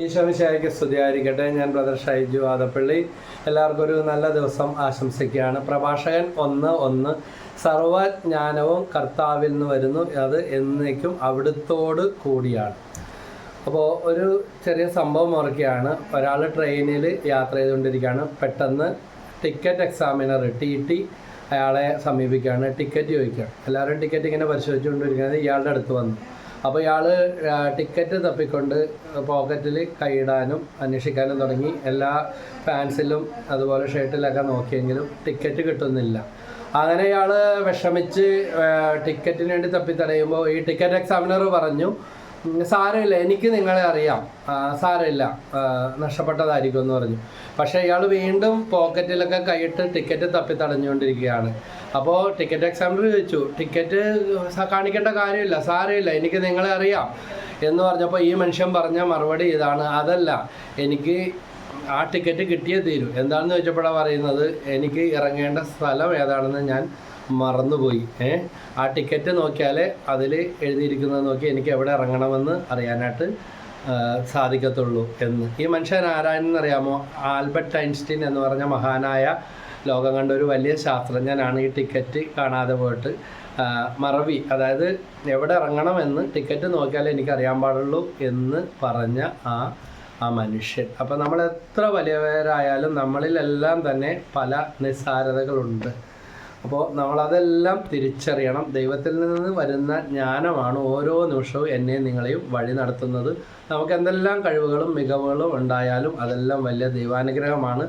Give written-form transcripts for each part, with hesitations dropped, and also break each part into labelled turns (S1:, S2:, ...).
S1: ഈശോമിശിഹായ്ക്ക് സ്തുതിയായിരിക്കട്ടെ. ഞാൻ ബ്രദർ ഷൈജു ആദപ്പള്ളി. എല്ലാവർക്കും ഒരു നല്ല ദിവസം ആശംസിക്കുകയാണ്. പ്രഭാഷകൻ 1:1 സർവജ്ഞാനവും കർത്താവിൽ നിന്ന് വരുന്നു, അത് എന്നേക്കും അവിടുത്തോട് കൂടിയാണ്. അപ്പോൾ ഒരു ചെറിയ സംഭവം ഓർക്കുകയാണ്. ഒരാൾ ട്രെയിനിൽ യാത്ര ചെയ്തുകൊണ്ടിരിക്കുകയാണ്. പെട്ടെന്ന് ടിക്കറ്റ് എക്സാമിനർ TT അയാളെ സമീപിക്കുകയാണ്. ടിക്കറ്റ് ചോദിക്കുകയാണ്. എല്ലാവരും ടിക്കറ്റ് ഇങ്ങനെ പരിശോധിച്ചുകൊണ്ടിരിക്കുന്നത് ഇയാളുടെ അടുത്ത് വന്നു. അപ്പോൾ ഇയാൾ ടിക്കറ്റ് തപ്പിക്കൊണ്ട് പോക്കറ്റിൽ കൈയിടാനും അന്വേഷിക്കാനും തുടങ്ങി. എല്ലാ പാൻസിലും അതുപോലെ ഷർട്ടിലൊക്കെ നോക്കിയെങ്കിലും ടിക്കറ്റ് കിട്ടുന്നില്ല. അങ്ങനെ ഇയാൾ വിഷമിച്ച് ടിക്കറ്റിന് വേണ്ടി തപ്പിത്തടയുമ്പോൾ ഈ ടിക്കറ്റ് എക്സാമിനർ പറഞ്ഞു, സാരമില്ല, എനിക്ക് നിങ്ങളെ അറിയാം, സാരമില്ല, നഷ്ടപ്പെട്ടതായിരിക്കും എന്ന് പറഞ്ഞു. പക്ഷേ ഇയാൾ വീണ്ടും പോക്കറ്റിലൊക്കെ കൈയിട്ട് ടിക്കറ്റ് തപ്പിത്തടഞ്ഞുകൊണ്ടിരിക്കുകയാണ്. അപ്പോൾ ടിക്കറ്റ് എക്സാമിനർ ചോദിച്ചു, ടിക്കറ്റ് കാണിക്കേണ്ട കാര്യമില്ല, സാരമില്ല, എനിക്ക് നിങ്ങളെ അറിയാം എന്ന് പറഞ്ഞപ്പോൾ ഈ മനുഷ്യൻ പറഞ്ഞ മറുപടി ഇതാണ്, അതല്ല, എനിക്ക് ആ ടിക്കറ്റ് കിട്ടിയേ തീരൂ. എന്താണെന്ന് ചോദിച്ചപ്പോഴാണ് പറയുന്നത്, എനിക്ക് ഇറങ്ങേണ്ട സ്ഥലം ഏതാണെന്ന് ഞാൻ മറന്നുപോയി. ആ ടിക്കറ്റ് നോക്കിയാലേ അതിൽ എഴുതിയിരിക്കുന്നത് നോക്കി എനിക്ക് എവിടെ ഇറങ്ങണമെന്ന് അറിയാനായിട്ട് സാധിക്കത്തുള്ളൂ എന്ന്. ഈ മനുഷ്യൻ ആരാണെന്നറിയാമോ? ആൽബർട്ട് ഐൻസ്റ്റീൻ എന്ന് പറഞ്ഞ മഹാനായ ലോകം കണ്ട ഒരു വലിയ ശാസ്ത്രജ്ഞനാണ്. ഈ ടിക്കറ്റ് കാണാതെ പോയിട്ട് മറവി, അതായത് എവിടെ ഇറങ്ങണമെന്ന് ടിക്കറ്റ് നോക്കിയാലേ എനിക്ക് അറിയാൻ പാടുള്ളൂ എന്ന് പറഞ്ഞ ആ മനുഷ്യൻ. അപ്പോൾ നമ്മൾ എത്ര വലിയവരായാലും നമ്മളിലെല്ലാം തന്നെ പല നിസ്സാരതകളുണ്ട്. അപ്പോൾ നമ്മളതെല്ലാം തിരിച്ചറിയണം. ദൈവത്തിൽ നിന്ന് വരുന്ന ജ്ഞാനമാണ് ഓരോ നിമിഷവും എന്നെയും നിങ്ങളെയും വഴി നടത്തുന്നത്. നമുക്ക് എന്തെല്ലാം കഴിവുകളും മികവുകളും ഉണ്ടായാലും അതെല്ലാം വലിയ ദൈവാനുഗ്രഹമാണ്.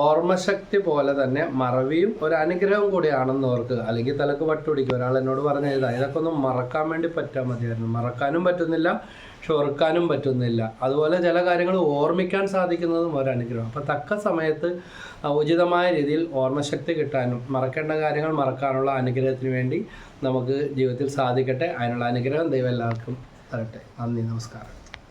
S1: ഓർമ്മശക്തി പോലെ തന്നെ മറവിയും ഒരു അനുഗ്രഹം കൂടിയാണെന്ന് ഓർക്കുക. അല്ലെങ്കിൽ തലക്ക് പട്ടുപിടിക്കും. ഒരാൾ എന്നോട് പറഞ്ഞതാ, ഇതൊക്കെ ഒന്നും മറക്കാൻ വേണ്ടി പറ്റാൻ മതിയായിരുന്നു. മറക്കാനും പറ്റുന്നില്ല, ഓർക്കാനും പറ്റുന്നില്ല. അതുപോലെ ചില കാര്യങ്ങൾ ഓർമ്മിക്കാൻ സാധിക്കുന്നതും ഒരു അനുഗ്രഹം. അപ്പോൾ തക്ക സമയത്ത് ഉചിതമായ രീതിയിൽ ഓർമ്മശക്തി കിട്ടാനും മറക്കേണ്ട കാര്യങ്ങൾ മറക്കാനുള്ള അനുഗ്രഹത്തിന് വേണ്ടി നമുക്ക് ജീവിതത്തിൽ സാധിക്കട്ടെ. അതിനുള്ള അനുഗ്രഹം ദൈവം എല്ലാവർക്കും തരട്ടെ. നന്ദി, നമസ്കാരം.